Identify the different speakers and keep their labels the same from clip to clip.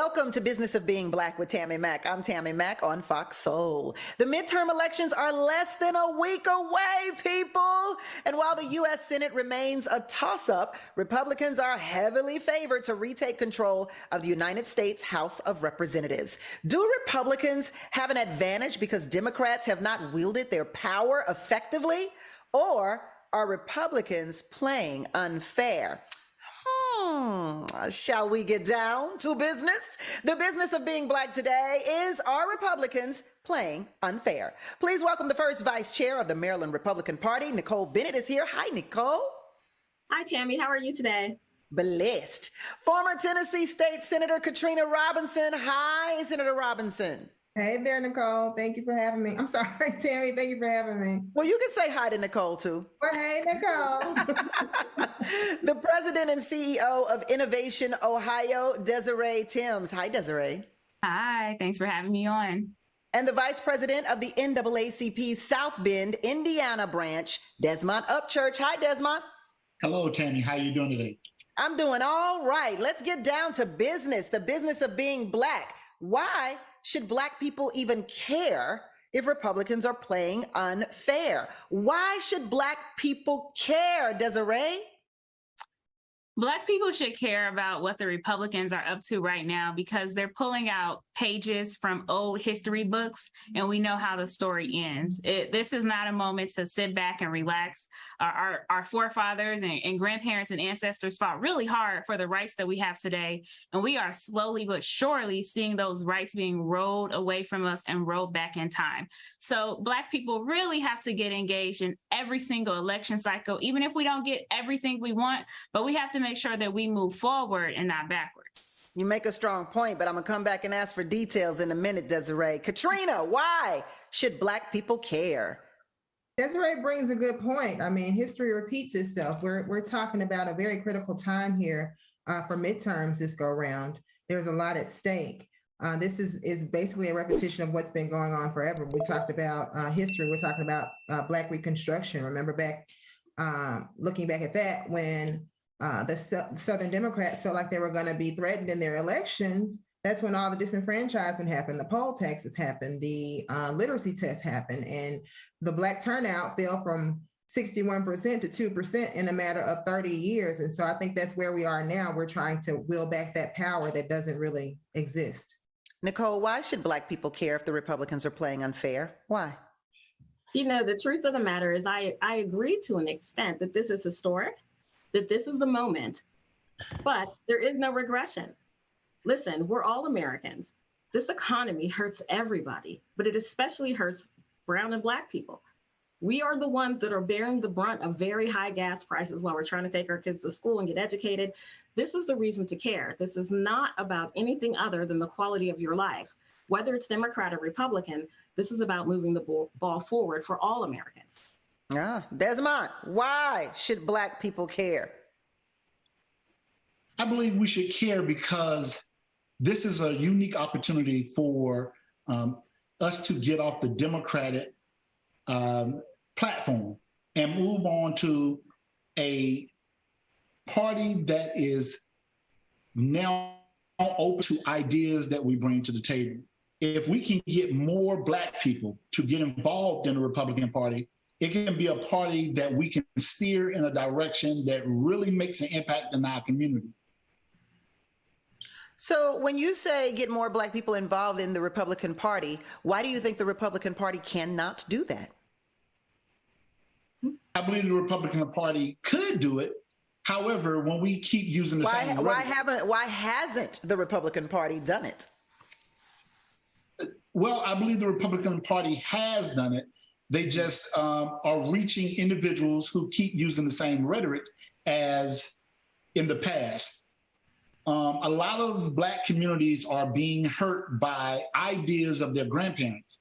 Speaker 1: Welcome to Business of Being Black with Tammi Mack. I'm Tammi Mack on Fox Soul. The midterm elections are less than a week away, people. And while the U.S. Senate remains a toss-up, Republicans are heavily favored to retake control of the United States House of Representatives. Do Republicans have an advantage because Democrats have not wielded their power effectively? Or are Republicans playing unfair? Shall we get down to business? The business of being black today is, are Republicans playing unfair? Please welcome the first vice chair of the Maryland Republican Party. Nicole Bennett is here. Hi, Nicole.
Speaker 2: Hi, Tammy. How are you today?
Speaker 1: Blessed. Former Tennessee State Senator Katrina Robinson. Hi, Senator Robinson.
Speaker 3: Hey there, Nicole. Thank you for having me. I'm sorry, Tammy. Thank you for having me.
Speaker 1: Well, you can say hi to Nicole, too.
Speaker 3: Well, hey, Nicole.
Speaker 1: The president and CEO of Innovation Ohio, Desiree Timms. Hi, Desiree.
Speaker 4: Hi, thanks for having me on.
Speaker 1: And the vice president of the NAACP South Bend, Indiana branch, Desmond Upchurch. Hi, Desmond.
Speaker 5: Hello, Tammy. How are you doing today?
Speaker 1: I'm doing all right. Let's get down to business, the business of being black. Why should black people even care if Republicans are playing unfair? Why should black people care, Desiree?
Speaker 4: Black people should care about what the Republicans are up to right now because they're pulling out pages from old history books, and we know how the story ends. This is not a moment to sit back and relax. Our forefathers and grandparents and ancestors fought really hard for the rights that we have today, and we are slowly but surely seeing those rights being rolled away from us and rolled back in time. So Black people really have to get engaged in every single election cycle, even if we don't get everything we want, but we have to make sure that we move forward and not backwards.
Speaker 1: You make a strong point, but I'm gonna come back and ask for details in a minute, Desiree. Katrina, why should black people care?
Speaker 3: Desiree brings a good point. I mean, history repeats itself. We're talking about a very critical time here for midterms this go round. There's a lot at stake. This is basically a repetition of what's been going on forever. We talked about history. We're talking about Black Reconstruction. Remember back, looking back at that, when the Southern Democrats felt like they were going to be threatened in their elections. That's when all the disenfranchisement happened, the poll taxes happened, the literacy test happened, and the Black turnout fell from 61% to 2% in a matter of 30 years. And so I think that's where we are now. We're trying to will back that power that doesn't really exist.
Speaker 1: Nicole, why should black people care if the Republicans are playing unfair? Why?
Speaker 2: You know, the truth of the matter is I agree to an extent that this is historic, that this is the moment, but there is no regression. Listen, we're all Americans. This economy hurts everybody, but it especially hurts brown and Black people. We are the ones that are bearing the brunt of very high gas prices while we're trying to take our kids to school and get educated. This is the reason to care. This is not about anything other than the quality of your life. Whether it's Democrat or Republican, this is about moving the ball forward for all Americans.
Speaker 1: Desmond, why should black people care?
Speaker 5: I believe we should care because this is a unique opportunity for us to get off the Democratic platform and move on to a party that is now open to ideas that we bring to the table. If we can get more Black people to get involved in the Republican Party, it can be a party that we can steer in a direction that really makes an impact in our community.
Speaker 1: So when you say get more black people involved in the Republican Party, why do you think the Republican Party cannot do that?
Speaker 5: I believe the Republican Party could do it. However, when we keep using the same
Speaker 1: why hasn't the Republican Party done it?
Speaker 5: Well, I believe the Republican Party has done it. They just are reaching individuals who keep using the same rhetoric as in the past. A lot of Black communities are being hurt by ideas of their grandparents.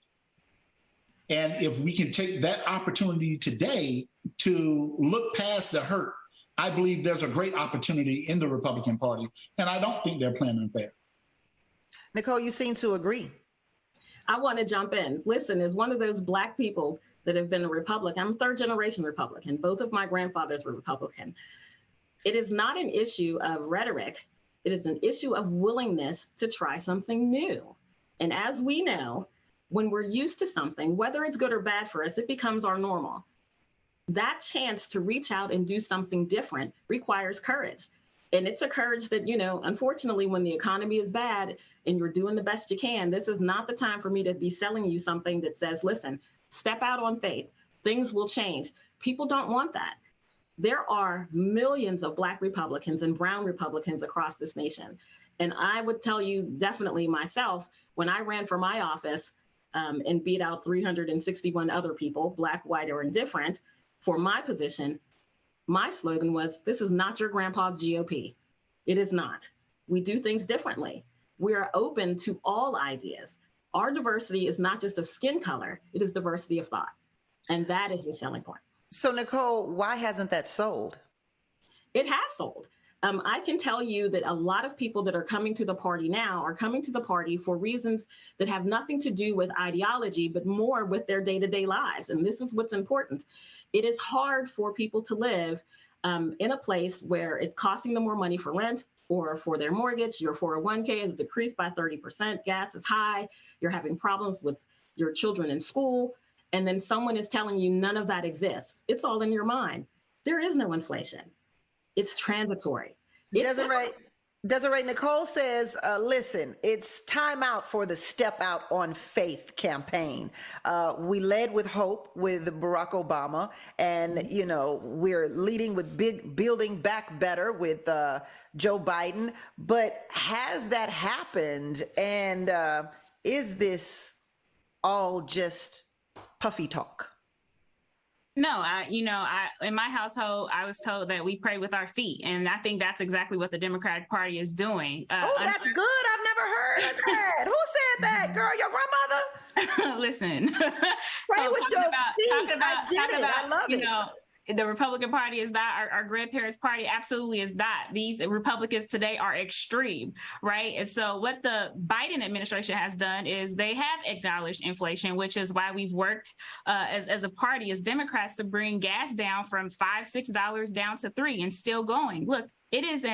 Speaker 5: And if we can take that opportunity today to look past the hurt, I believe there's a great opportunity in the Republican Party. And I don't think they're playing unfair.
Speaker 1: Nicole, you seem to agree.
Speaker 2: I want to jump in. Listen, as one of those Black people that have been a Republican, I'm third generation Republican. Both of my grandfathers were Republican. It is not an issue of rhetoric. It is an issue of willingness to try something new. And as we know, when we're used to something, whether it's good or bad for us, it becomes our normal. That chance to reach out and do something different requires courage. And it's a courage that, unfortunately, when the economy is bad and you're doing the best you can, this is not the time for me to be selling you something that says, listen, step out on faith. Things will change. People don't want that. There are millions of Black Republicans and brown Republicans across this nation. And I would tell you definitely myself, when I ran for my office and beat out 361 other people, Black, white, or indifferent, for my position, my slogan was, this is not your grandpa's GOP. It is not. We do things differently. We are open to all ideas. Our diversity is not just of skin color, it is diversity of thought. And that is the selling point.
Speaker 1: So, Nicole, why hasn't that sold?
Speaker 2: It has sold. I can tell you that a lot of people that are coming to the party now are coming to the party for reasons that have nothing to do with ideology, but more with their day-to-day lives. And this is what's important. It is hard for people to live in a place where it's costing them more money for rent or for their mortgage. Your 401k is decreased by 30%. Gas is high. You're having problems with your children in school. And then someone is telling you none of that exists. It's all in your mind. There is no inflation. It's transitory.
Speaker 1: Desiree, Nicole says, listen, it's time out for the Step Out on Faith campaign. We led with hope with Barack Obama, and, we're leading with building back better with Joe Biden. But has that happened? And is this all just puffy talk?
Speaker 4: No, in my household, I was told that we pray with our feet. And I think that's exactly what the Democratic Party is doing.
Speaker 1: That's good. I've never heard of that. Who said that, girl? Your grandmother?
Speaker 4: Listen.
Speaker 1: Pray with your feet. I get it. I love it.
Speaker 4: The Republican Party is that, our grandparents' party absolutely is that. These Republicans today are extreme, right? And so what the Biden administration has done is they have acknowledged inflation, which is why we've worked as a party, as Democrats, to bring gas down from $5-6 down to $3 and still going. Look, it is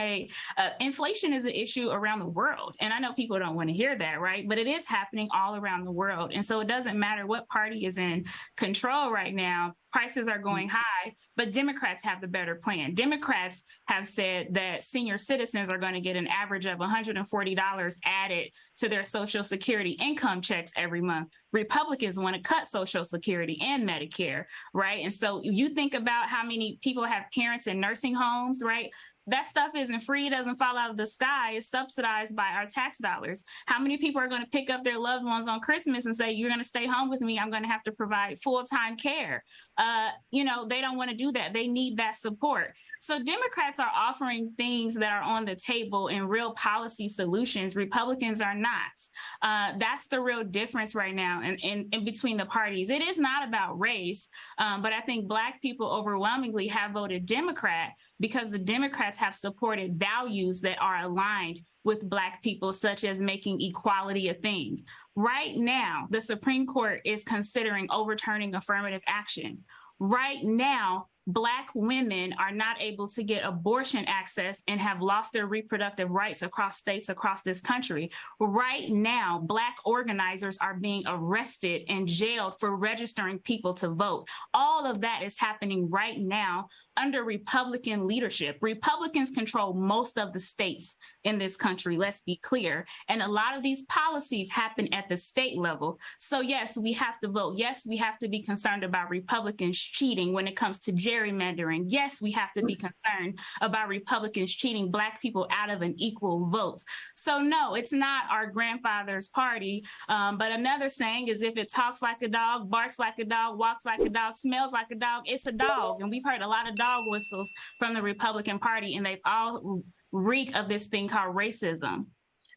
Speaker 4: inflation is an issue around the world. And I know people don't want to hear that, right? But it is happening all around the world. And so it doesn't matter what party is in control right now. Prices are going high, but Democrats have the better plan. Democrats have said that senior citizens are going to get an average of $140 added to their Social Security income checks every month. Republicans want to cut Social Security and Medicare, right? And so you think about how many people have parents in nursing homes, right? That stuff isn't free. It doesn't fall out of the sky. It's subsidized by our tax dollars. How many people are going to pick up their loved ones on Christmas and say, you're going to stay home with me. I'm going to have to provide full-time care. They don't want to do that. They need that support. So Democrats are offering things that are on the table in real policy solutions. Republicans are not. That's the real difference right now in between the parties. It is not about race, but I think Black people overwhelmingly have voted Democrat because the Democrats have supported values that are aligned with Black people, such as making equality a thing. Right now, the Supreme Court is considering overturning affirmative action. Right now, Black women are not able to get abortion access and have lost their reproductive rights across states across this country. Right now, Black organizers are being arrested and jailed for registering people to vote. All of that is happening right now under Republican leadership. Republicans control most of the states in this country, let's be clear. And a lot of these policies happen at the state level. So yes, we have to vote. Yes, we have to be concerned about Republicans cheating when it comes to gerrymandering. Yes, we have to be concerned about Republicans cheating Black people out of an equal vote. So no, it's not our grandfather's party. But another saying is, if it talks like a dog, barks like a dog, walks like a dog, smells like a dog, it's a dog. And we've heard a lot of dog whistles from the Republican Party, and they've all reek of this thing called racism.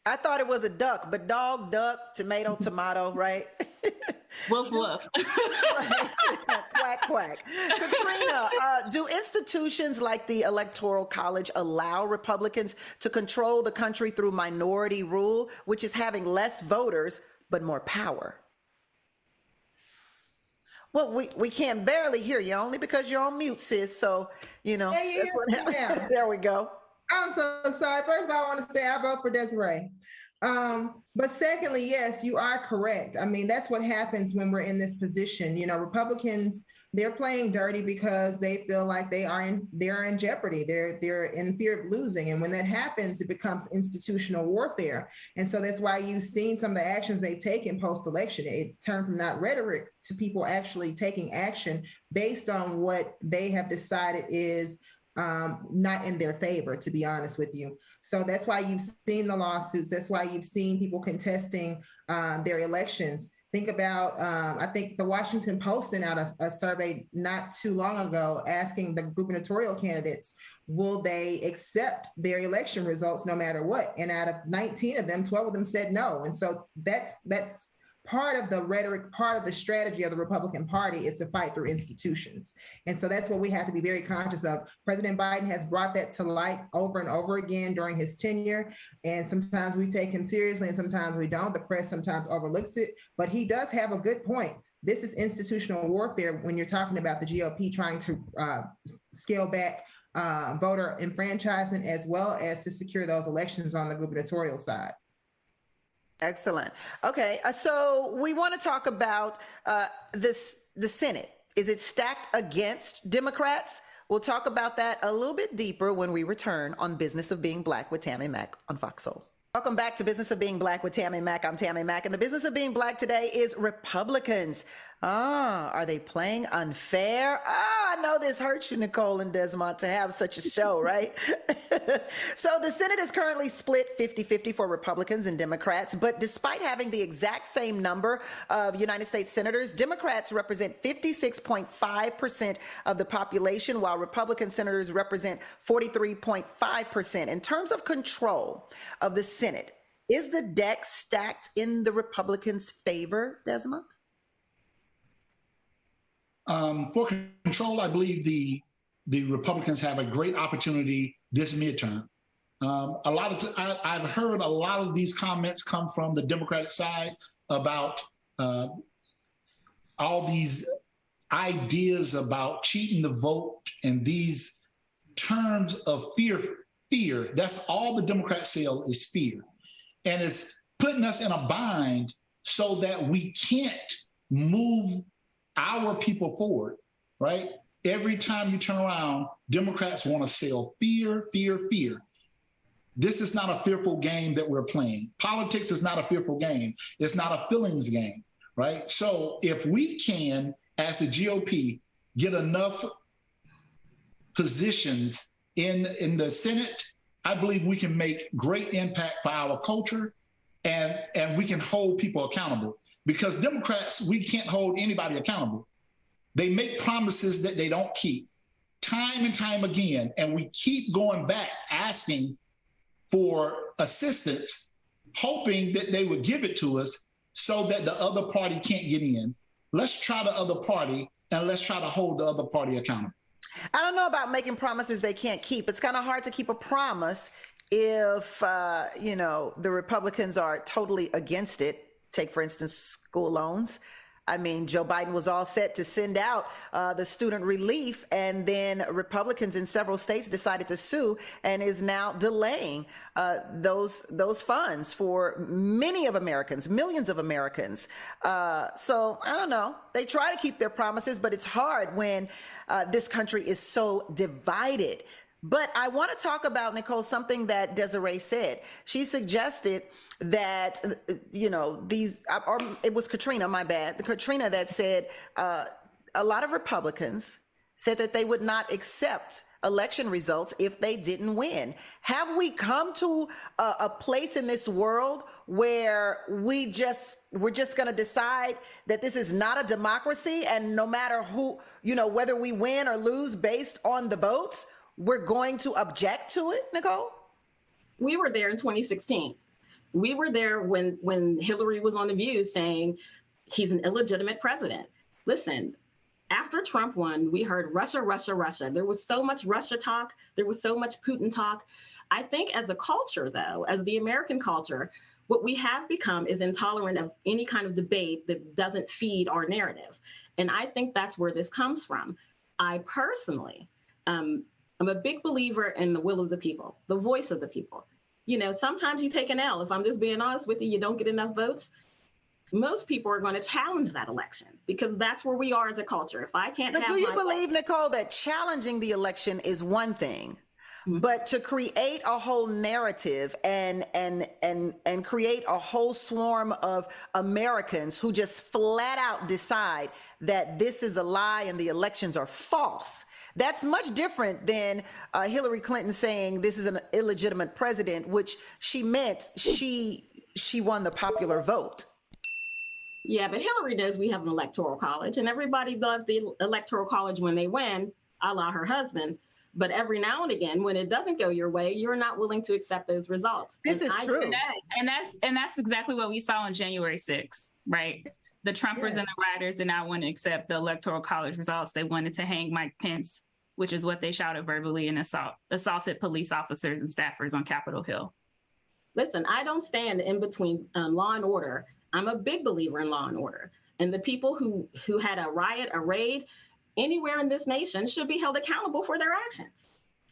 Speaker 1: I thought it was a duck, but dog, duck, tomato, tomato, right?
Speaker 4: Woof, woof.
Speaker 1: Quack, quack. Katrina, do institutions like the Electoral College allow Republicans to control the country through minority rule, which is having less voters, but more power? Well, we can barely hear you, only because you're on mute, sis. So,
Speaker 3: Yeah.
Speaker 1: There we go.
Speaker 3: I'm so sorry. First of all, I want to say I vote for Desiree. But secondly, yes, you are correct. I mean, that's what happens when we're in this position. You know, Republicans, they're playing dirty because they feel like they're in jeopardy. They're in fear of losing. And when that happens, it becomes institutional warfare. And so that's why you've seen some of the actions they've taken post-election. It turned from not rhetoric to people actually taking action based on what they have decided is not in their favor, to be honest with you. So that's why you've seen the lawsuits. That's why you've seen people contesting their elections. Think about, I think the Washington Post sent out a survey not too long ago asking the gubernatorial candidates, will they accept their election results no matter what? And out of 19 of them, 12 of them said no. And so that's part of the rhetoric, part of the strategy of the Republican Party is to fight through institutions. And so that's what we have to be very conscious of. President Biden has brought that to light over and over again during his tenure. And sometimes we take him seriously and sometimes we don't. The press sometimes overlooks it, but he does have a good point. This is institutional warfare when you're talking about the GOP trying to scale back voter enfranchisement as well as to secure those elections on the gubernatorial side.
Speaker 1: Excellent. Okay, so we want to talk about the Senate. Is it stacked against Democrats? We'll talk about that a little bit deeper when we return on Business of Being Black with Tammi Mack on Fox Soul. Welcome back to Business of Being Black with Tammi Mack. I'm Tammi Mack, and the business of being Black today is Republicans. Are they playing unfair? I know this hurts you, Nicole and Desmond, to have such a show, right? So the Senate is currently split 50-50 for Republicans and Democrats, but despite having the exact same number of United States senators, Democrats represent 56.5% of the population, while Republican senators represent 43.5%. In terms of control of the Senate, is the deck stacked in the Republicans' favor, Desmond?
Speaker 5: For control, I believe the Republicans have a great opportunity this midterm. I've heard a lot of these comments come from the Democratic side about all these ideas about cheating the vote and these terms of fear. That's all the Democrats sell is fear. And it's putting us in a bind so that we can't move our people forward, right? Every time you turn around, Democrats want to sell fear, fear, fear. This is not a fearful game that we're playing. Politics is not a fearful game. It's not a feelings game, right? So if we can, as the GOP, get enough positions in the Senate, I believe we can make great impact for our culture and we can hold people accountable. Because Democrats, we can't hold anybody accountable. They make promises that they don't keep time and time again. And we keep going back asking for assistance, hoping that they would give it to us so that the other party can't get in. Let's try the other party and let's try to hold the other party accountable.
Speaker 1: I don't know about making promises they can't keep. It's kind of hard to keep a promise if, the Republicans are totally against it. Take, for instance, school loans. I mean, Joe Biden was all set to send out the student relief, and then Republicans in several states decided to sue and is now delaying those funds for many of Americans, millions of Americans. So I don't know. They try to keep their promises, but it's hard when this country is so divided. But I want to talk about, Nicole, something that Desiree said. She suggested that, or it was Katrina, my bad, Katrina that said a lot of Republicans said that they would not accept election results if they didn't win. Have we come to a place in this world where we're just going to decide that this is not a democracy, and no matter who, whether we win or lose based on the votes, we're going to object to it, Nicole?
Speaker 2: We were there in 2016. We were there when Hillary was on The View saying he's an illegitimate president. Listen, after Trump won, we heard Russia, Russia, Russia. There was so much Russia talk. There was so much Putin talk. I think as a culture, though, as the American culture, what we have become is intolerant of any kind of debate that doesn't feed our narrative. And I think that's where this comes from. I personally I'm a big believer in the will of the people, the voice of the people. You know, sometimes you take an L. If I'm just being honest with you, you don't get enough votes. Most people are going to challenge that election because that's where we are as a culture. If I can't
Speaker 1: But
Speaker 2: have
Speaker 1: do you
Speaker 2: my
Speaker 1: believe, Nicole, that challenging the election is one thing, but to create a whole narrative and create a whole swarm of Americans who just flat out decide that this is a lie and the elections are false, that's much different than Hillary Clinton saying this is an illegitimate president, which she meant she won the popular vote.
Speaker 2: Yeah, but Hillary knows we have an electoral college, and everybody loves the electoral college when they win, a la her husband. But every now and again, when it doesn't go your way, you're not willing to accept those results.
Speaker 1: This is true.
Speaker 4: And that's exactly what we saw on January 6th, right? The Trumpers and the Riders did not want to accept the electoral college results. They wanted to hang Mike Pence, which is what they shouted verbally, and assaulted police officers and staffers on Capitol Hill.
Speaker 2: Listen, I don't stand in between law and order. I'm a big believer in law and order. And the people who had a riot, a raid, anywhere in this nation should be held accountable for their actions.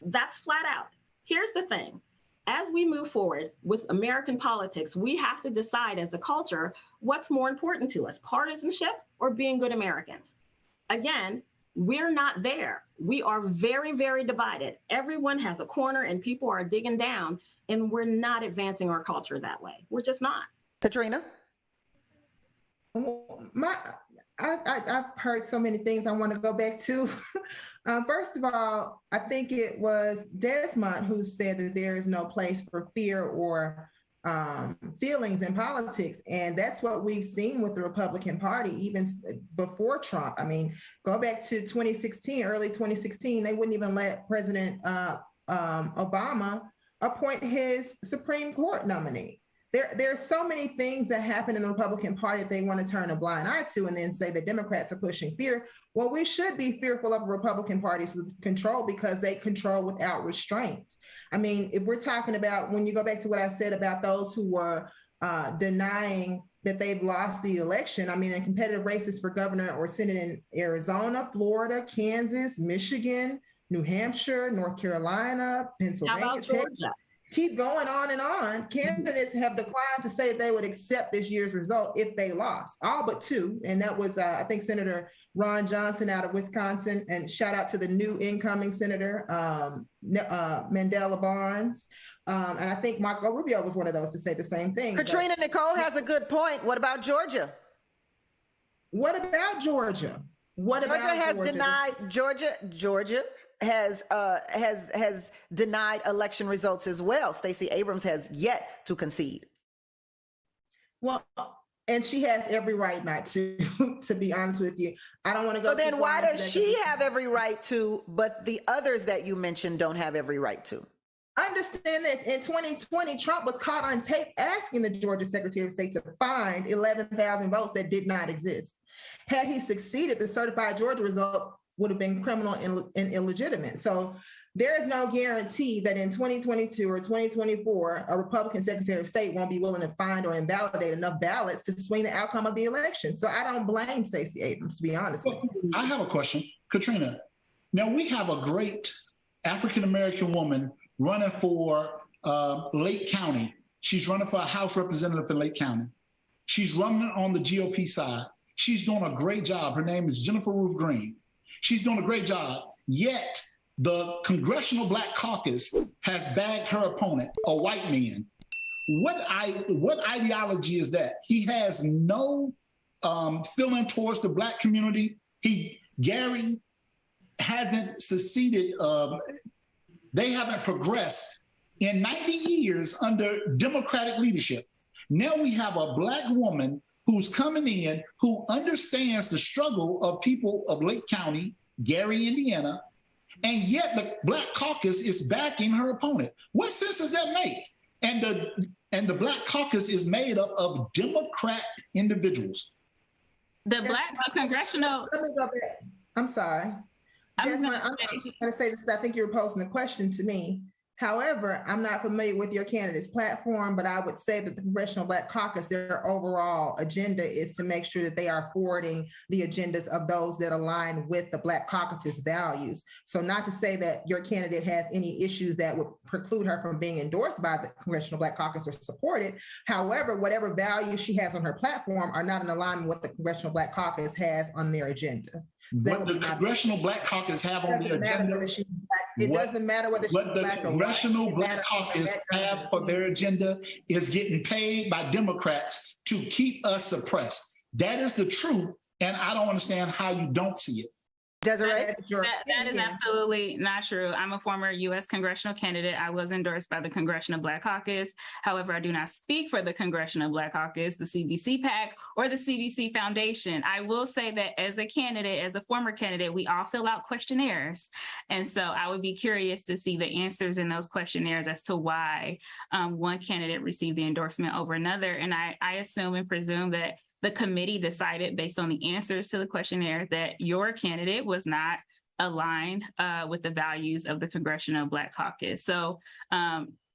Speaker 2: That's flat out. Here's the thing. As we move forward with American politics, we have to decide as a culture what's more important to us, partisanship or being good Americans. Again, we're not there. We are very, very divided. Everyone has a corner and people are digging down, and we're not advancing our culture that way. We're just not.
Speaker 1: Katrina?
Speaker 3: I've heard so many things I want to go back to. First of all, I think it was Desmond who said that there is no place for fear or feelings in politics. And that's what we've seen with the Republican Party, even before Trump. I mean, go back to 2016, early 2016, they wouldn't even let President Obama appoint his Supreme Court nominee. There's so many things that happen in the Republican Party that they want to turn a blind eye to and then say the Democrats are pushing fear. Well, we should be fearful of the Republican Party's control because they control without restraint. I mean, if we're talking about, when you go back to what I said about those who were denying that they've lost the election, I mean, in competitive races for governor or senate in Arizona, Florida, Kansas, Michigan, New Hampshire, North Carolina, Pennsylvania, Texas. Keep going on and on. Candidates have declined to say they would accept this year's result if they lost, all but two. And that was, I think, Senator Ron Johnson out of Wisconsin. And shout out to the new incoming Senator, Mandela Barnes. And I think Marco Rubio was one of those to say the same thing.
Speaker 1: Katrina, Nicole has a good point. What about Georgia?
Speaker 3: What about Georgia?
Speaker 1: Georgia has denied election results as well. Stacey Abrams has yet to concede.
Speaker 3: Well, and she has every right not to, to be honest with you. I don't want to go.
Speaker 1: So then why does she have every right to, but the others that you mentioned don't have every right to?
Speaker 3: Understand this. In 2020, Trump was caught on tape asking the Georgia Secretary of State to find 11,000 votes that did not exist. Had he succeeded, the certified Georgia result would have been criminal and illegitimate. So there is no guarantee that in 2022 or 2024, a Republican Secretary of State won't be willing to find or invalidate enough ballots to swing the outcome of the election. So I don't blame Stacey Abrams, to be honest with you.
Speaker 5: I have a question, Katrina. Now we have a great African-American woman running for Lake County. She's running for a House representative in Lake County. She's running on the GOP side. She's doing a great job. Her name is Jennifer Ruth Green. She's doing a great job, yet the Congressional Black Caucus has bagged her opponent, a white man. What ideology is that? He has no feeling towards the Black community. Gary hasn't succeeded. They haven't progressed in 90 years under Democratic leadership. Now we have a Black woman who's coming in, who understands the struggle of people of Lake County, Gary, Indiana, and yet the Black Caucus is backing her opponent. What sense does that make? And the Black Caucus is made up of Democrat individuals.
Speaker 4: The Black Congressional.
Speaker 3: Let me go back. I'm sorry. I'm going to say this. I think you were posing the question to me. However, I'm not familiar with your candidate's platform, but I would say that the Congressional Black Caucus, their overall agenda is to make sure that they are forwarding the agendas of those that align with the Black Caucus's values. So not to say that your candidate has any issues that would preclude her from being endorsed by the Congressional Black Caucus or supported. However, whatever values she has on her platform are not in alignment with what the Congressional Black Caucus has on their agenda. So
Speaker 5: what the Congressional Black Caucus have on their agenda?
Speaker 3: It doesn't matter whether
Speaker 5: what the Congressional Black Caucus have for their agenda is getting paid by Democrats to keep us suppressed. That is the truth, and I don't understand how you don't see it.
Speaker 1: Desiree?
Speaker 4: That is absolutely not true. I'm a former U.S. congressional candidate. I was endorsed by the Congressional Black Caucus. However, I do not speak for the Congressional Black Caucus, the CBC PAC, or the CBC Foundation. I will say that as a candidate, as a former candidate, we all fill out questionnaires. And so I would be curious to see the answers in those questionnaires as to why one candidate received the endorsement over another. And I assume and presume that the committee decided based on the answers to the questionnaire that your candidate was not aligned with the values of the Congressional Black Caucus. So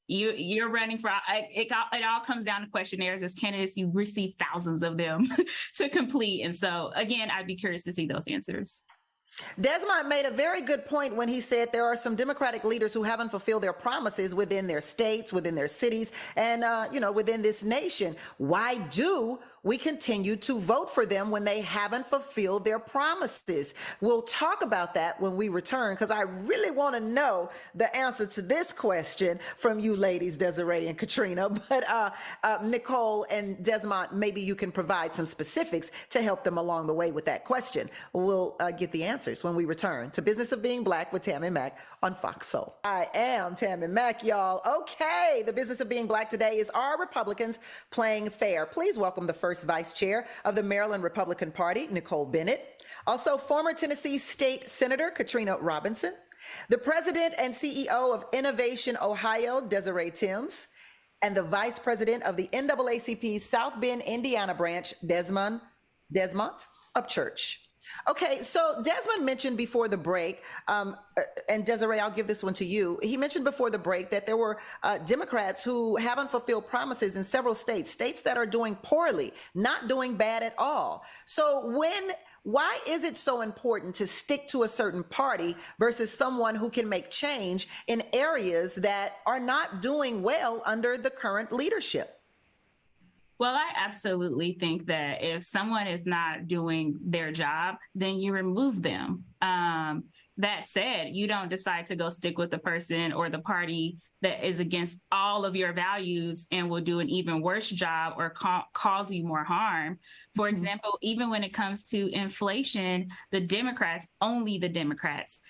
Speaker 4: you're running for, it all comes down to questionnaires. As candidates, you receive thousands of them to complete. And so again, I'd be curious to see those answers.
Speaker 1: Desmond made a very good point when he said there are some Democratic leaders who haven't fulfilled their promises within their states, within their cities, and within this nation. Why do we continue to vote for them when they haven't fulfilled their promises? We'll talk about that when we return, because I really want to know the answer to this question from you ladies, Desiree and Katrina. But Nicole and Desmond, maybe you can provide some specifics to help them along the way with that question. We'll get the answers when we return to Business of Being Black with Tammi Mack on Fox Soul. I am Tammi Mack, y'all. Okay, the Business of Being Black today is, are Republicans playing fair? Please welcome the first Vice Chair of the Maryland Republican Party, Nicole Bennett. Also, former Tennessee State Senator Katrina Robinson. The President and CEO of Innovation Ohio, Desiree Timms. And the Vice President of the NAACP's South Bend, Indiana branch, Desmond Upchurch. Okay, so Desmond mentioned before the break, and Desiree, I'll give this one to you. He mentioned before the break that there were Democrats who haven't fulfilled promises in several states that are doing poorly, not doing bad at all. So why is it so important to stick to a certain party versus someone who can make change in areas that are not doing well under the current leadership?
Speaker 4: Well, I absolutely think that if someone is not doing their job, then you remove them. That said, you don't decide to go stick with the person or the party that is against all of your values and will do an even worse job or cause you more harm. For example, even when it comes to inflation, the Democrats, only the Democrats,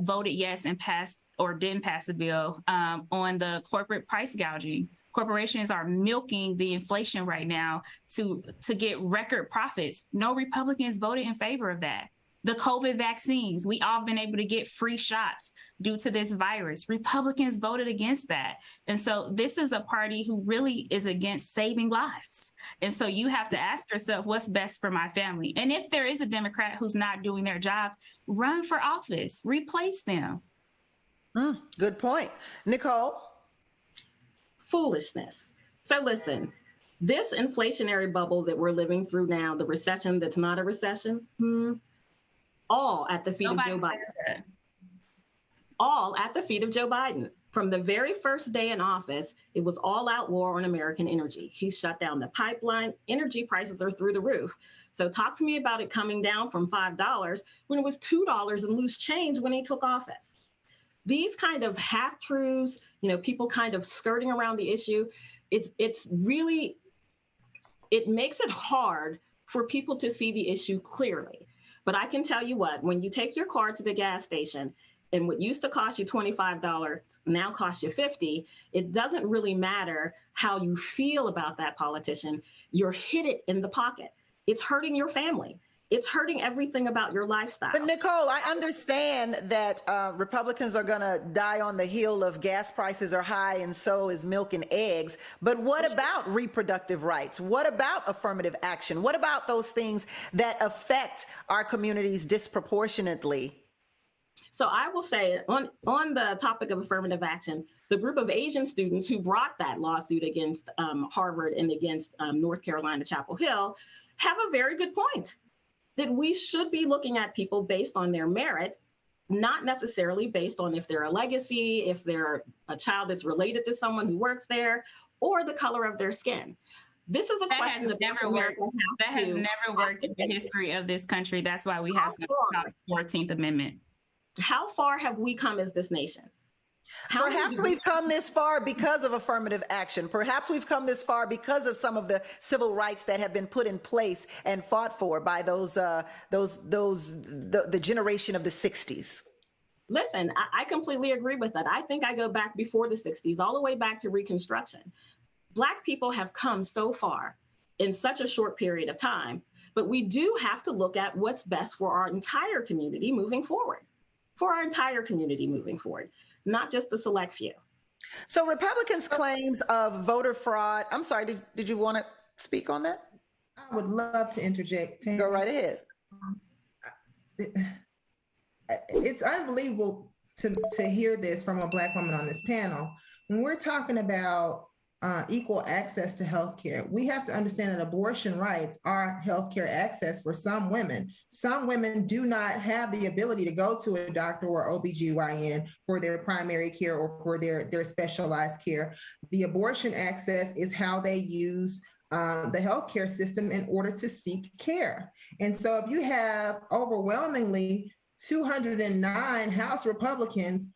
Speaker 4: voted yes and passed or didn't pass the bill on the corporate price gouging. Corporations are milking the inflation right now to get record profits. No Republicans voted in favor of that. The COVID vaccines, we all been able to get free shots due to this virus. Republicans voted against that. And so this is a party who really is against saving lives. And so you have to ask yourself, what's best for my family? And if there is a Democrat who's not doing their jobs, run for office, replace them.
Speaker 1: Good point. Nicole?
Speaker 2: Foolishness. So listen, this inflationary bubble that we're living through now, the recession that's not a recession, all at the feet of Joe Biden. All at the feet of Joe Biden. From the very first day in office, it was all out war on American energy. He shut down the pipeline. Energy prices are through the roof. So talk to me about it coming down from $5 when it was $2 and loose change when he took office. These kind of half-truths, people kind of skirting around the issue, it makes it hard for people to see the issue clearly. But I can tell you what, when you take your car to the gas station and what used to cost you $25 now costs you $50, it doesn't really matter how you feel about that politician. You're hit it in the pocket. It's hurting your family. It's hurting everything about your lifestyle.
Speaker 1: But Nicole, I understand that Republicans are going to die on the hill of gas prices are high and so is milk and eggs. But what about reproductive rights? What about affirmative action? What about those things that affect our communities disproportionately?
Speaker 2: So I will say on the topic of affirmative action, the group of Asian students who brought that lawsuit against Harvard and against North Carolina Chapel Hill have a very good point, that we should be looking at people based on their merit, not necessarily based on if they're a legacy, if they're a child that's related to someone who works there, or the color of their skin. This is a question that
Speaker 4: never worked. That has never worked in the history of this country. That's why we have something called the 14th Amendment.
Speaker 2: How far have we come as this nation?
Speaker 1: Perhaps we've come this far because of affirmative action. Perhaps we've come this far because of some of the civil rights that have been put in place and fought for by the generation of the 60s.
Speaker 2: Listen, I completely agree with that. I think I go back before the 60s, all the way back to Reconstruction. Black people have come so far in such a short period of time, but we do have to look at what's best for our entire community moving forward. Not just the select few.
Speaker 1: So Republicans' claims of voter fraud, I'm sorry, did you want to speak on that?
Speaker 3: I would love to interject. Tammi.
Speaker 1: Go right ahead.
Speaker 3: It's unbelievable to hear this from a Black woman on this panel. When we're talking about equal access to healthcare, we have to understand that abortion rights are healthcare access for some women. Some women do not have the ability to go to a doctor or OBGYN for their primary care or for their specialized care. The abortion access is how they use the healthcare system in order to seek care. And so if you have overwhelmingly 209 House Republicans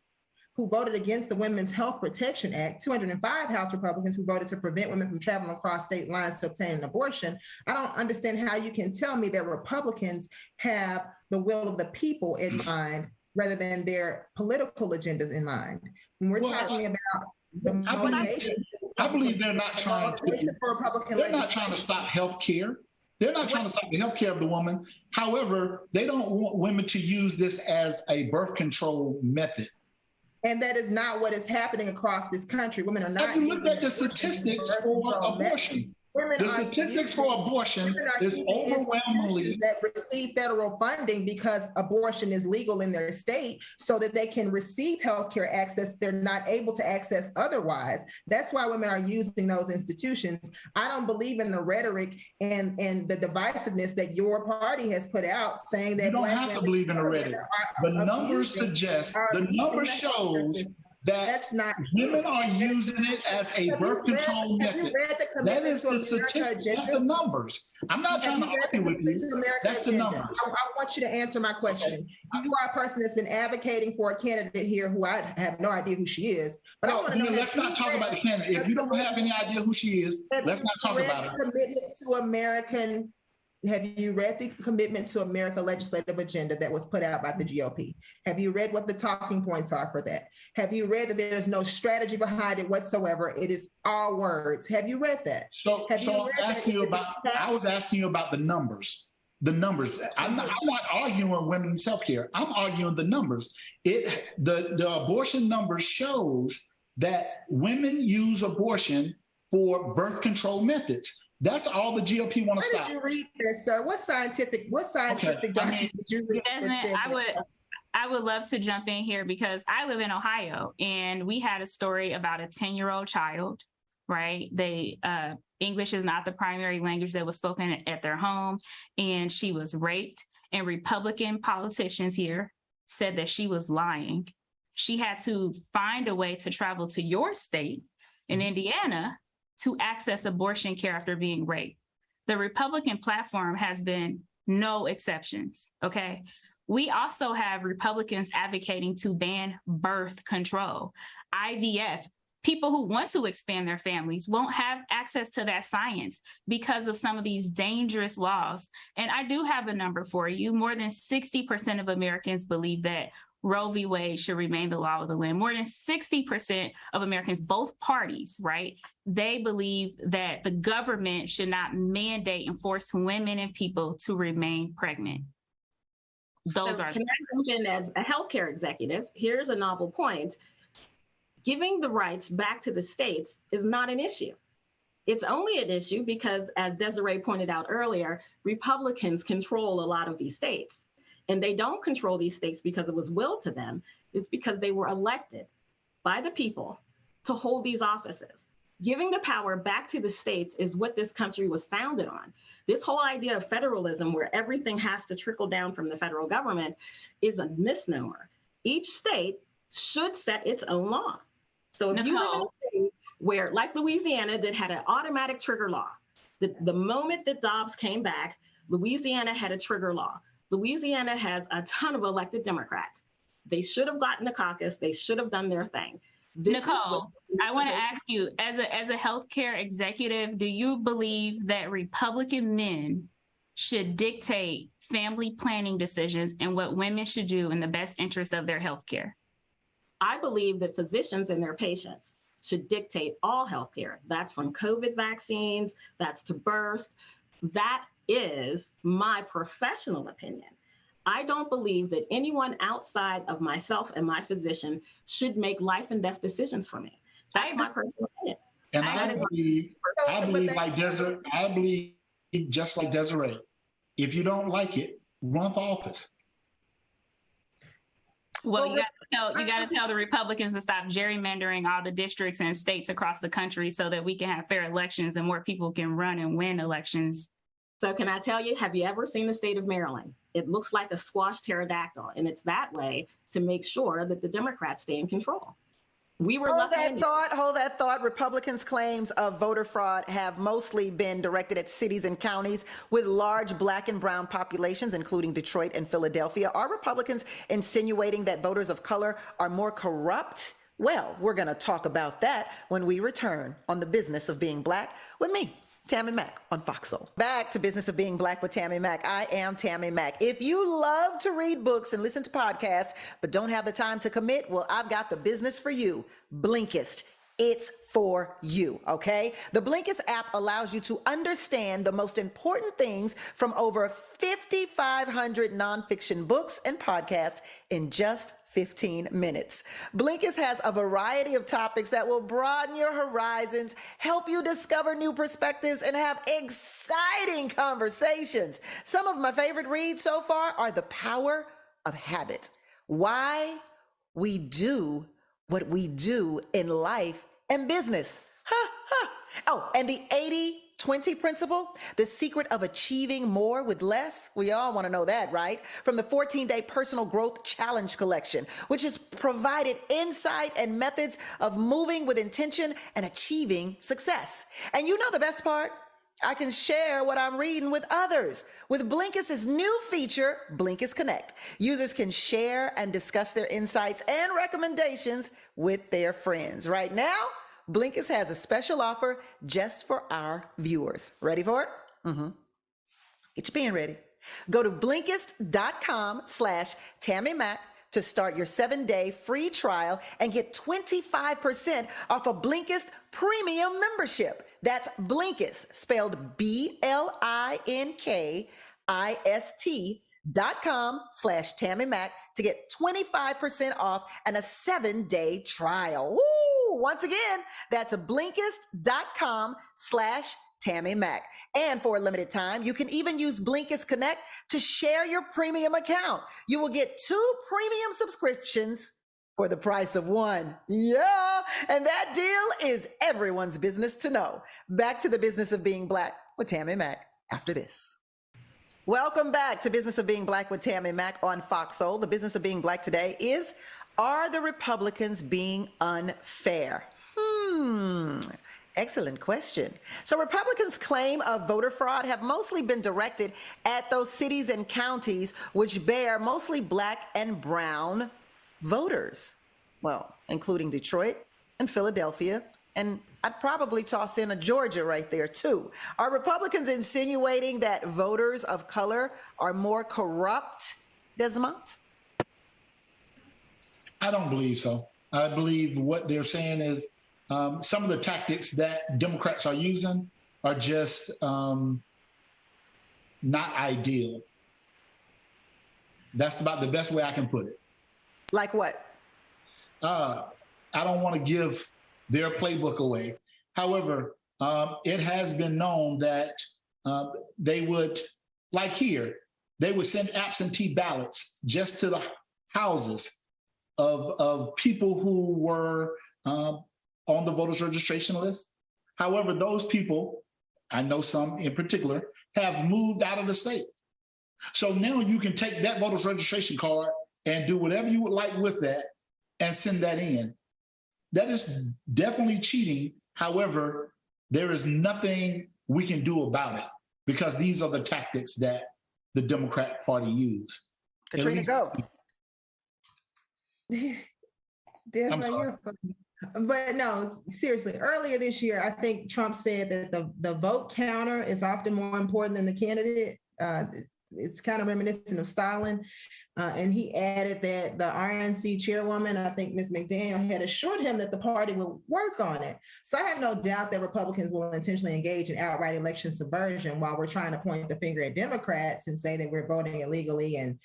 Speaker 3: who voted against the Women's Health Protection Act, 205 House Republicans who voted to prevent women from traveling across state lines to obtain an abortion, I don't understand how you can tell me that Republicans have the will of the people in mind rather than their political agendas in mind. When we're talking about the motivation,
Speaker 5: I believe they're not trying to stop health care. They're not trying to stop the health care of the woman. However, they don't want women to use this as a birth control method.
Speaker 3: And that is not what is happening across this country. Women are not.
Speaker 5: Have you looked at the statistics for abortion? The statistics for abortion is overwhelmingly
Speaker 3: that receive federal funding because abortion is legal in their state so that they can receive healthcare access they're not able to access otherwise. That's why women are using those institutions. I don't believe in the rhetoric and the divisiveness that your party has put out saying that
Speaker 5: you don't have to believe in the rhetoric. The numbers suggest, the number shows that women are using it as a birth control method. That is the statistics, that's the numbers. I'm not trying to argue with you. That's the numbers.
Speaker 3: I want you to answer my question. Okay. You are a person that's been advocating for a candidate here who I have no idea who she is. But I want to know.
Speaker 5: Let's not talk about the candidate. If you don't have any idea who she is, let's not talk about it.
Speaker 3: Have you read the Commitment to America legislative agenda that was put out by the GOP? Have you read what the talking points are for that? Have you read that there's no strategy behind it whatsoever? It is all words. Have you read that?
Speaker 5: I was asking you about the numbers. The numbers. I'm not arguing women's healthcare. I'm arguing the numbers. The abortion numbers shows that women use abortion for birth control methods. That's all the GOP want to stop.
Speaker 3: Where did you read that, sir? What scientific document did you read?
Speaker 4: I would love to jump in here because I live in Ohio and we had a story about a 10-year-old child, right? English is not the primary language that was spoken at their home, and she was raped, and Republican politicians here said that she was lying. She had to find a way to travel to your state in Indiana to access abortion care after being raped. The Republican platform has been no exceptions, okay? We also have Republicans advocating to ban birth control, IVF. People who want to expand their families won't have access to that science because of some of these dangerous laws. And I do have a number for you. More than 60% of Americans believe that Roe v. Wade should remain the law of the land. More than 60% of Americans, both parties, right? They believe that the government should not mandate and force women and people to remain pregnant. Can
Speaker 2: I jump in as a healthcare executive? Here's a novel point. Giving the rights back to the states is not an issue. It's only an issue because, as Desiree pointed out earlier, Republicans control a lot of these states. And they don't control these states because it was willed to them. It's because they were elected by the people to hold these offices. Giving the power back to the states is what this country was founded on. This whole idea of federalism, where everything has to trickle down from the federal government, is a misnomer. Each state should set its own law. So if you live in a state where, like Louisiana, that had an automatic trigger law, the moment that Dobbs came back, Louisiana had a trigger law. Louisiana has a ton of elected Democrats. They should have gotten a caucus. They should have done their thing.
Speaker 4: Nicole, I want to ask you, as a healthcare executive, do you believe that Republican men should dictate family planning decisions and what women should do in the best interest of their healthcare?
Speaker 2: I believe that physicians and their patients should dictate all healthcare. That's from COVID vaccines, that's to birth. That is my professional opinion. I don't believe that anyone outside of myself and my physician should make life and death decisions for me. That's my personal opinion.
Speaker 5: And I believe just like Desiree, if you don't like it, run for office.
Speaker 4: Well, you got to tell the Republicans to stop gerrymandering all the districts and states across the country so that we can have fair elections and more people can run and win elections.
Speaker 2: So can I tell you, have you ever seen the state of Maryland? It looks like a squashed pterodactyl, and it's that way to make sure that the Democrats stay in control.
Speaker 1: Hold that thought. Republicans' claims of voter fraud have mostly been directed at cities and counties with large Black and brown populations, including Detroit and Philadelphia. Are Republicans insinuating that voters of color are more corrupt? Well, we're going to talk about that when we return on The Business of Being Black with me, Tammi Mack, on Fox Soul. Back to Business of Being Black with Tammi Mack. I am Tammi Mack. If you love to read books and listen to podcasts, but don't have the time to commit, well, I've got the business for you. Blinkist. It's for you, okay? The Blinkist app allows you to understand the most important things from over 5,500 nonfiction books and podcasts in just 15 minutes. Blinkist has a variety of topics that will broaden your horizons, help you discover new perspectives, and have exciting conversations. Some of my favorite reads so far are The Power of Habit, Why We Do What We Do in Life and Business. Oh, and the 80-20 principle, the secret of achieving more with less. We all want to know that, right? From the 14-day personal growth challenge collection, which has provided insight and methods of moving with intention and achieving success. And you know the best part? I can share what I'm reading with others. With Blinkist's new feature, Blinkist Connect, users can share and discuss their insights and recommendations with their friends. Right now, Blinkist has a special offer just for our viewers. Ready for it? Get your pen ready. Go to Blinkist.com/Tammi Mack to start your 7-day free trial and get 25% off a Blinkist premium membership. That's Blinkist, spelled BLINKIST.com/Tammi Mack to get 25% off and a 7-day trial. Woo! Once again, that's Blinkist.com/Tammi Mack. And for a limited time, you can even use Blinkist Connect to share your premium account. You will get 2 premium subscriptions for the price of 1. Yeah, and that deal is everyone's business to know. Back to the Business of Being Black with Tammi Mack after this. Welcome back to Business of Being Black with Tammi Mack on Fox Soul. The Business of Being Black today is, are the Republicans being unfair? Excellent question. So Republicans' claim of voter fraud have mostly been directed at those cities and counties which bear mostly Black and brown voters. Well, including Detroit and Philadelphia, and I'd probably toss in a Georgia right there too. Are Republicans insinuating that voters of color are more corrupt, Desmond?
Speaker 5: I don't believe so. I believe what they're saying is some of the tactics that Democrats are using are just not ideal. That's about the best way I can put it.
Speaker 1: Like what?
Speaker 5: I don't want to give their playbook away. However, it has been known that they would, like here, they would send absentee ballots just to the houses of people who were on the voters registration list. However, those people, I know some in particular, have moved out of the state. So now you can take that voters registration card and do whatever you would like with that and send that in. That is definitely cheating. However, there is nothing we can do about it because these are the tactics that the Democrat Party use.
Speaker 1: Katrina, go.
Speaker 3: Desmond, you're funny. But no, seriously, earlier this year, I think Trump said that the vote counter is often more important than the candidate. It's kind of reminiscent of Stalin. And he added that the RNC chairwoman, I think Ms. McDaniel, had assured him that the party will work on it. So I have no doubt that Republicans will intentionally engage in outright election subversion while we're trying to point the finger at Democrats and say that we're voting illegally and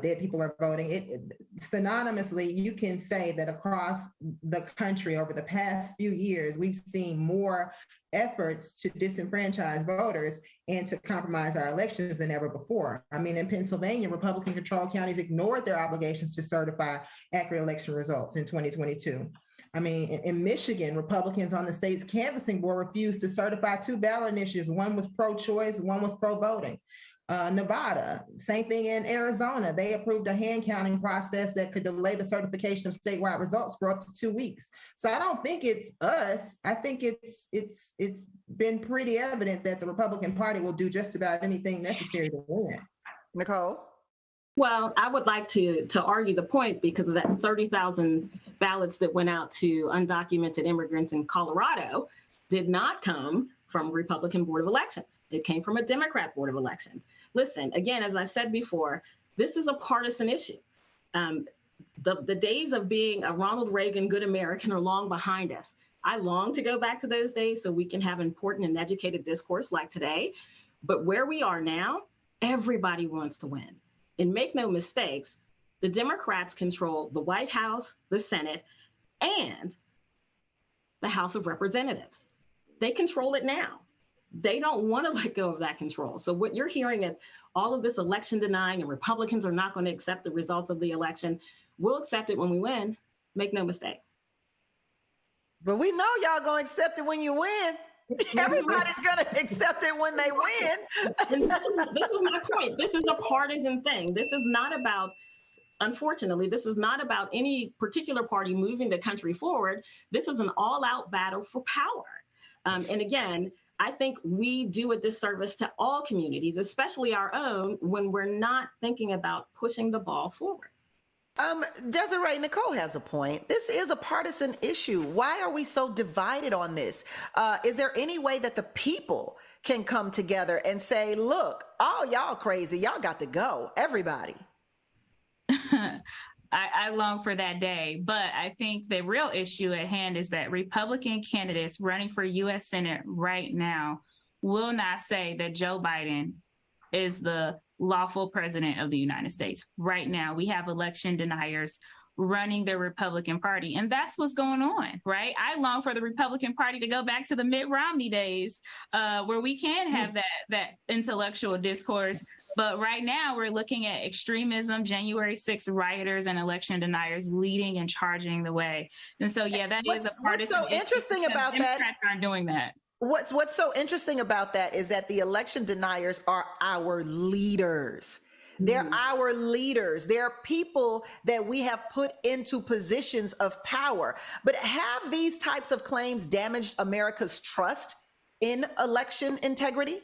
Speaker 3: dead people are voting. Synonymously, you can say that across the country over the past few years, we've seen more efforts to disenfranchise voters and to compromise our elections than ever before. I mean, in Pennsylvania, Republican-controlled counties ignored their obligations to certify accurate election results in 2022. I mean, in Michigan, Republicans on the state's canvassing board refused to certify 2 ballot initiatives. One was pro-choice, one was pro-voting. Nevada, same thing in Arizona. They approved a hand counting process that could delay the certification of statewide results for up to 2 weeks. So I don't think it's us. I think it's been pretty evident that the Republican Party will do just about anything necessary to win.
Speaker 1: Nicole?
Speaker 2: Well, I would like to argue the point because of that 30,000 ballots that went out to undocumented immigrants in Colorado did not come from a Republican Board of Elections. It came from a Democrat Board of Elections. Listen, again, as I've said before, this is a partisan issue. The days of being a Ronald Reagan good American are long behind us. I long to go back to those days so we can have important and educated discourse like today. But where we are now, everybody wants to win. And make no mistakes, the Democrats control the White House, the Senate, and the House of Representatives. They control it now. They don't want to let go of that control. So what you're hearing is all of this election denying and Republicans are not going to accept the results of the election. We'll accept it when we win. Make no mistake.
Speaker 1: But we know y'all going to accept it when you win. Everybody's going to accept it when they win.
Speaker 2: And this is my point. This is a partisan thing. This is not about, unfortunately, this is not about any particular party moving the country forward. This is an all-out battle for power. And again, I think we do a disservice to all communities, especially our own, when we're not thinking about pushing the ball forward.
Speaker 1: Desiree, Nicole has a point. This is a partisan issue. Why are we so divided on this? Is there any way that the people can come together and say, look, all y'all crazy, y'all got to go, everybody?
Speaker 4: I long for that day, but I think the real issue at hand is that Republican candidates running for U.S. Senate right now will not say that Joe Biden is the lawful president of the United States. Right now, we have election deniers running the Republican Party, and that's what's going on, right? I long for the Republican Party to go back to the Mitt Romney days where we can have that intellectual discourse. But right now, we're looking at extremism, January 6th rioters and election deniers leading and charging the way. And so, yeah, that is a partisan.
Speaker 1: What's so interesting about that?
Speaker 4: Democrats aren't doing that.
Speaker 1: What's so interesting about that is that the election deniers are our leaders. They're our leaders. They're people that we have put into positions of power. But have these types of claims damaged America's trust in election integrity?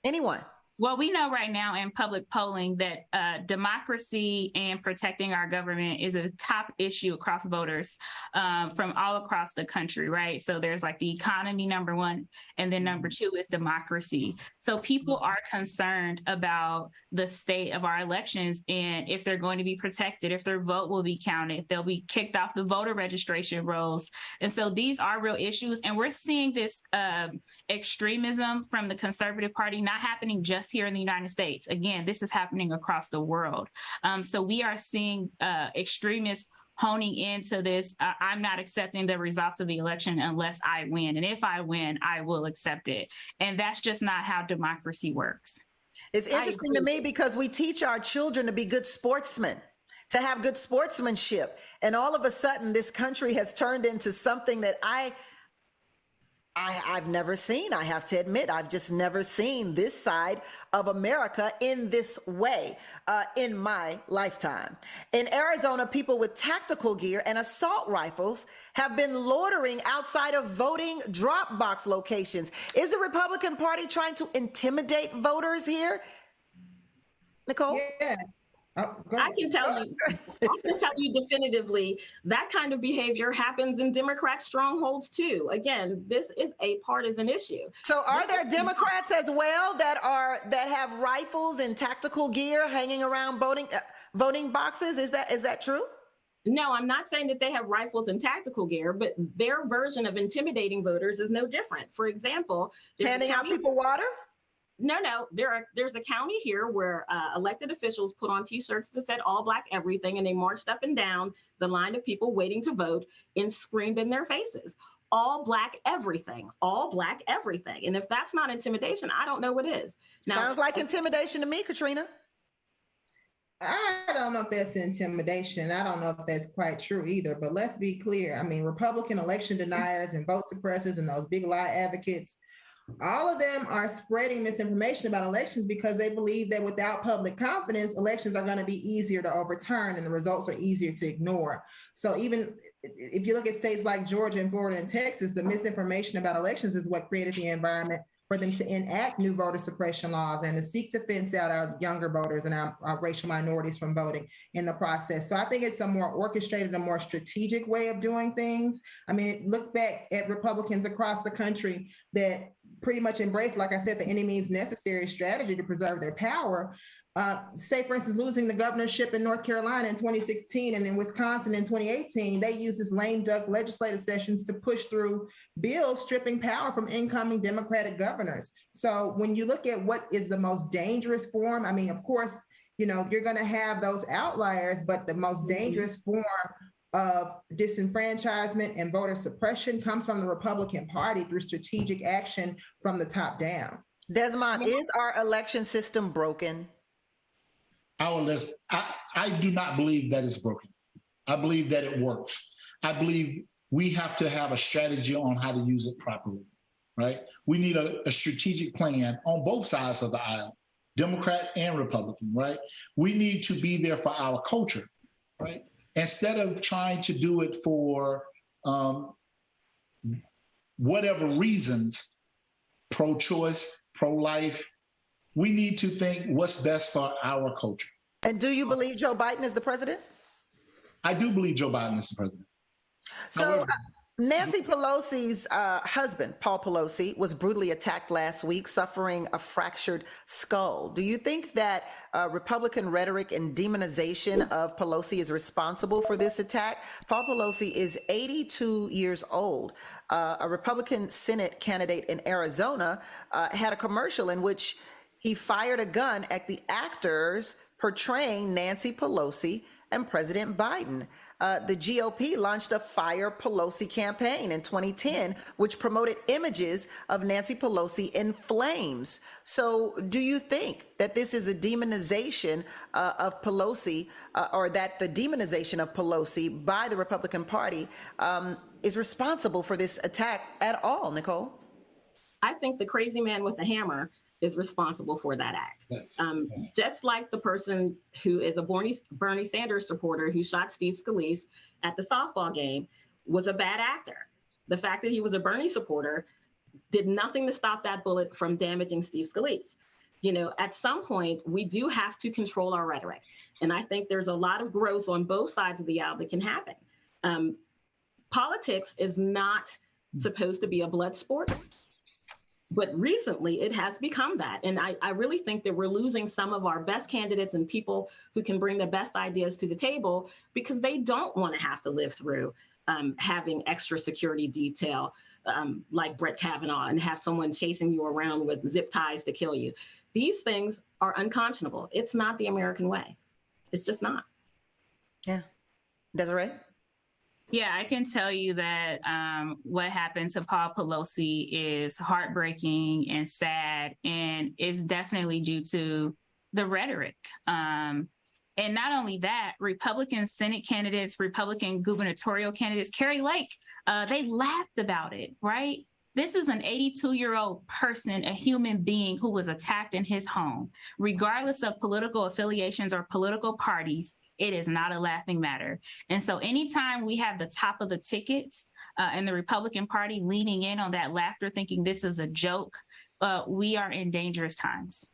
Speaker 1: Anyone?
Speaker 4: Well, we know right now in public polling that democracy and protecting our government is a top issue across voters from all across the country, right? So there's like the economy, number one, and then number two is democracy. So people are concerned about the state of our elections and if they're going to be protected, if their vote will be counted, they'll be kicked off the voter registration rolls. And so these are real issues. And we're seeing this extremism from the conservative party not happening just here in the United States. Again, this is happening across the world. So we are seeing extremists honing into this. I'm not accepting the results of the election unless I win. And if I win, I will accept it. And that's just not how democracy works.
Speaker 1: It's
Speaker 2: I
Speaker 1: interesting to
Speaker 2: agree.
Speaker 1: me because we teach our children to be good sportsmen, to have good sportsmanship. And all of a sudden, this country has turned into something that I've never seen. I have to admit, I've just never seen this side of America in this way in my lifetime. In Arizona, people with tactical gear and assault rifles have been loitering outside of voting drop box locations. Is the Republican Party trying to intimidate voters here? Nicole?
Speaker 3: Yeah. Oh, go
Speaker 2: I
Speaker 3: ahead.
Speaker 2: can tell you, I can tell you definitively that kind of behavior happens in Democrat strongholds too. Again, this is a partisan issue.
Speaker 1: So are there Democrats as well that have rifles and tactical gear hanging around voting boxes? Is that true?
Speaker 2: No, I'm not saying that they have rifles and tactical gear, but their version of intimidating voters is no different. For example,
Speaker 1: Handing out people water?
Speaker 2: No. There's a county here where elected officials put on T-shirts that said "All Black Everything," and they marched up and down the line of people waiting to vote and screamed in their faces, "All Black Everything, all Black everything." And if that's not intimidation, I don't know what is. Now,
Speaker 1: Sounds like intimidation to me, Katrina.
Speaker 3: I don't know if that's intimidation. I don't know if that's quite true either, but let's be clear. I mean, Republican election deniers and vote suppressors and those big lie advocates, all of them are spreading misinformation about elections because they believe that without public confidence, elections are going to be easier to overturn and the results are easier to ignore. So even if you look at states like Georgia and Florida and Texas, the misinformation about elections is what created the environment for them to enact new voter suppression laws and to seek to fence out our younger voters and our racial minorities from voting in the process. So I think it's a more orchestrated, a more strategic way of doing things. I mean, look back at Republicans across the country that pretty much embrace, like I said, the any means necessary strategy to preserve their power. Say, for instance, losing the governorship in North Carolina in 2016 and in Wisconsin in 2018, they used this lame duck legislative sessions to push through bills stripping power from incoming Democratic governors. So when you look at what is the most dangerous form, I mean, of course, you know, you're going to have those outliers, but the most dangerous form of disenfranchisement and voter suppression comes from the Republican Party through strategic action from the top down.
Speaker 1: Desmond, is our election system broken?
Speaker 5: I do not believe that it's broken. I believe that it works. I believe we have to have a strategy on how to use it properly, right? We need a strategic plan on both sides of the aisle, Democrat and Republican, right? We need to be there for our culture, right? Instead of trying to do it for whatever reasons, pro-choice, pro-life, we need to think what's best for our culture.
Speaker 1: And do you believe Joe Biden is the president?
Speaker 5: I do believe Joe Biden is the president.
Speaker 1: So
Speaker 5: However,
Speaker 1: Nancy Pelosi's husband, Paul Pelosi, was brutally attacked last week, suffering a fractured skull. Do you think that Republican rhetoric and demonization of Pelosi is responsible for this attack? Paul Pelosi is 82 years old. A Republican Senate candidate in Arizona had a commercial in which he fired a gun at the actors portraying Nancy Pelosi and President Biden. The GOP launched a Fire Pelosi campaign in 2010, which promoted images of Nancy Pelosi in flames. So do you think that this is a demonization of Pelosi, or that the demonization of Pelosi by the Republican Party is responsible for this attack at all, Nicole?
Speaker 2: I think the crazy man with the hammer is responsible for that act. Just like the person who is a Bernie Sanders supporter who shot Steve Scalise at the softball game was a bad actor. The fact that he was a Bernie supporter did nothing to stop that bullet from damaging Steve Scalise. You know, at some point, we do have to control our rhetoric. And I think there's a lot of growth on both sides of the aisle that can happen. Politics is not supposed to be a blood sport. But recently, it has become that. And I really think that we're losing some of our best candidates and people who can bring the best ideas to the table because they don't want to have to live through having extra security detail like Brett Kavanaugh and have someone chasing you around with zip ties to kill you. These things are unconscionable. It's not the American way. It's just not.
Speaker 1: Yeah. Desiree?
Speaker 4: Yeah, I can tell you that what happened to Paul Pelosi is heartbreaking and sad, and it's definitely due to the rhetoric. And not only that, Republican Senate candidates, Republican gubernatorial candidates, Carrie Lake, they laughed about it, right? This is an 82-year-old person, a human being who was attacked in his home. Regardless of political affiliations or political parties, it is not a laughing matter. And so anytime we have the top of the tickets and the Republican Party leaning in on that laughter, thinking this is a joke, we are in dangerous times.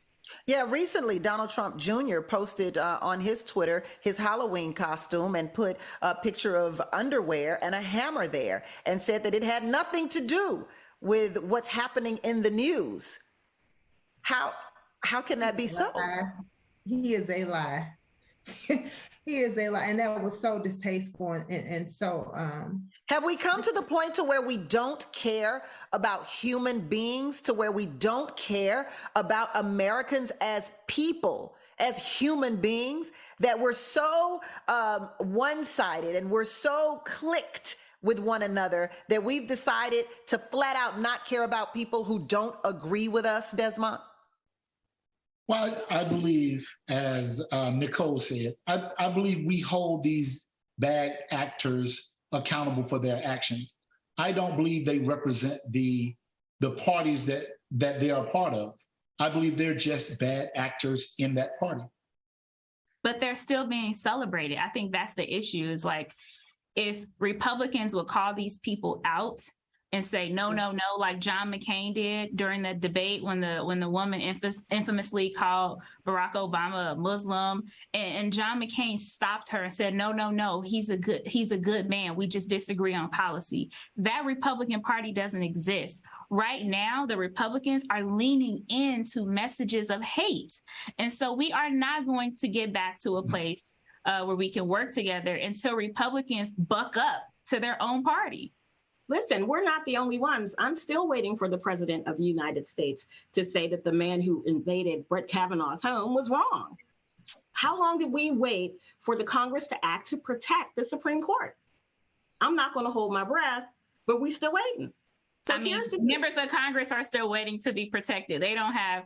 Speaker 1: Yeah, recently Donald Trump Jr. posted on his Twitter his Halloween costume and put a picture of underwear and a hammer there and said that it had nothing to do with what's happening in the news. How can that be so?
Speaker 3: He is a lie. He is a lie, and that was so distasteful and so.
Speaker 1: Have we come to the point to where we don't care about human beings, to where we don't care about Americans as people, as human beings, that we're so one-sided and we're so clicked with one another that we've decided to flat out not care about people who don't agree with us, Desmond?
Speaker 5: Well, I believe, as Nicole said, I believe we hold these bad actors accountable for their actions. I don't believe they represent the parties that they are part of. I believe they're just bad actors in that party.
Speaker 4: But they're still being celebrated. I think that's the issue, is like, if Republicans will call these people out and say, no, no, no, like John McCain did during the debate when the woman infamously called Barack Obama a Muslim, and John McCain stopped her and said, no, no, no, he's a good man. We just disagree on policy. That Republican Party doesn't exist. Right now, the Republicans are leaning into messages of hate. And so we are not going to get back to a place where we can work together until Republicans buck up to their own party.
Speaker 2: Listen, we're not the only ones. I'm still waiting for the president of the United States to say that the man who invaded Brett Kavanaugh's home was wrong. How long did we wait for the Congress to act to protect the Supreme Court? I'm not going to hold my breath, but we're still waiting. So
Speaker 4: I mean, members of Congress are still waiting to be protected. They don't have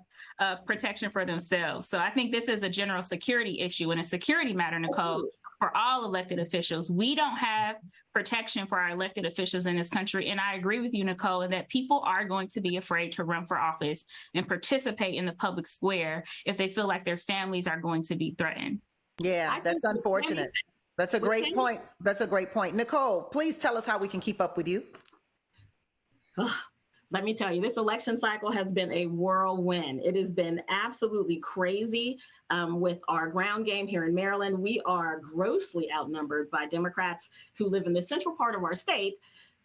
Speaker 4: protection for themselves. So I think this is a general security issue and a security matter, Nicole, for all elected officials. We don't have protection for our elected officials in this country. And I agree with you, Nicole, in that people are going to be afraid to run for office and participate in the public square if they feel like their families are going to be threatened.
Speaker 1: Yeah, that's unfortunate. That's a great point. That's a great point. Nicole, please tell us how we can keep up with you.
Speaker 2: Let me tell you, this election cycle has been a whirlwind. It has been absolutely crazy with our ground game here in Maryland. We are grossly outnumbered by Democrats who live in the central part of our state.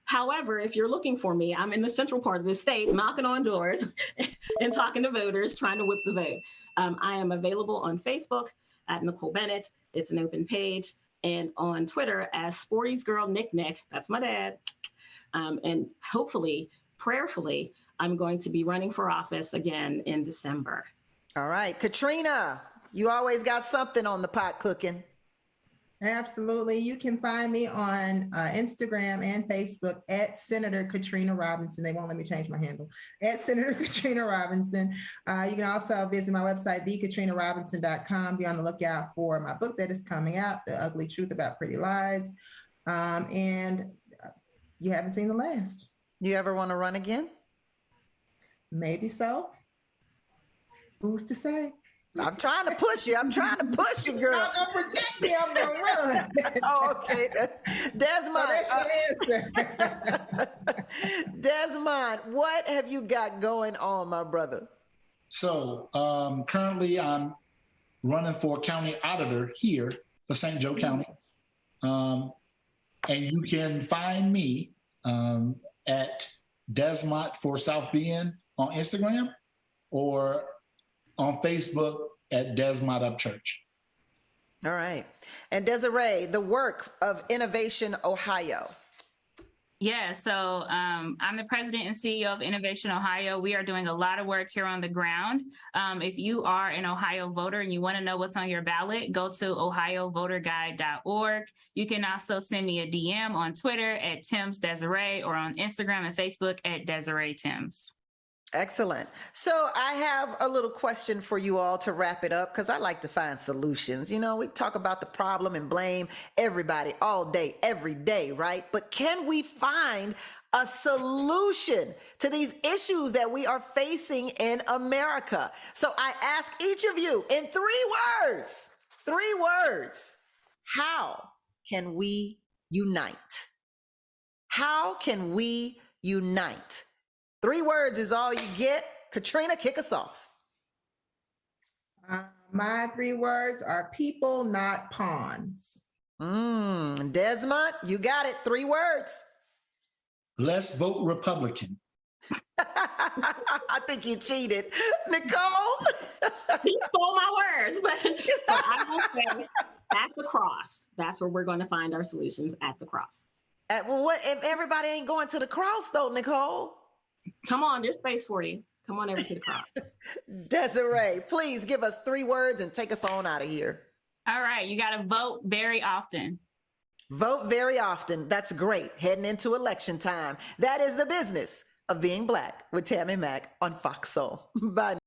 Speaker 2: However, if you're looking for me, I'm in the central part of the state, knocking on doors and talking to voters, trying to whip the vote. I am available on Facebook at Nicole Bennett. It's an open page. And on Twitter as Sporty's Girl Nick. That's my dad. And hopefully, prayerfully, I'm going to be running for office again in December.
Speaker 1: All right. Katrina, you always got something on the pot cooking.
Speaker 3: Absolutely. You can find me on Instagram and Facebook at Senator Katrina Robinson. They won't let me change my handle. At Senator Katrina Robinson. You can also visit my website, thekatrinarobinson.com. Be on the lookout for my book that is coming out, The Ugly Truth About Pretty Lies. And you haven't seen the last.
Speaker 1: You ever want to run again?
Speaker 3: Maybe so. Who's to say?
Speaker 1: I'm trying to push you. I'm trying to push you, girl.
Speaker 3: Don't protect me. I'm gonna run.
Speaker 1: Oh, okay. Desmond.
Speaker 3: So that's your answer.
Speaker 1: Desmond, what have you got going on, my brother?
Speaker 5: So currently, I'm running for county auditor here for St. Joe County, and you can find me at Desmond for South Bend on Instagram or on Facebook at Desmond Up Church.
Speaker 1: All right. And Desiree, the work of Innovation Ohio.
Speaker 4: Yeah, so I'm the president and CEO of Innovation Ohio. We are doing a lot of work here on the ground. If you are an Ohio voter and you want to know what's on your ballot, go to ohiovoterguide.org. You can also send me a DM on Twitter at Tim's Desiree or on Instagram and Facebook at Desiree Timms.
Speaker 1: Excellent. So I have a little question for you all to wrap it up, because I like to find solutions. You know, we talk about the problem and blame everybody all day, every day, right? But can we find a solution to these issues that we are facing in America? So I ask each of you in three words, how can we unite? How can we unite? 3 words is all you get. Katrina, kick us off.
Speaker 3: My 3 words are people, not pawns.
Speaker 1: Desmond, you got it. 3 words.
Speaker 5: Let's vote Republican.
Speaker 1: I think you cheated. Nicole?
Speaker 2: He stole my words, but I will say at the cross. That's where we're going to find our solutions, at the cross.
Speaker 1: Well, what if everybody ain't going to the cross though, Nicole?
Speaker 2: Come on, there's space for you. Come on over to the cross.
Speaker 1: Desiree, please give us 3 words and take us on out of here.
Speaker 4: All right, you got to vote very often.
Speaker 1: Vote very often. That's great. Heading into election time. That is the business of being Black with Tammi Mack on Fox Soul. Bye.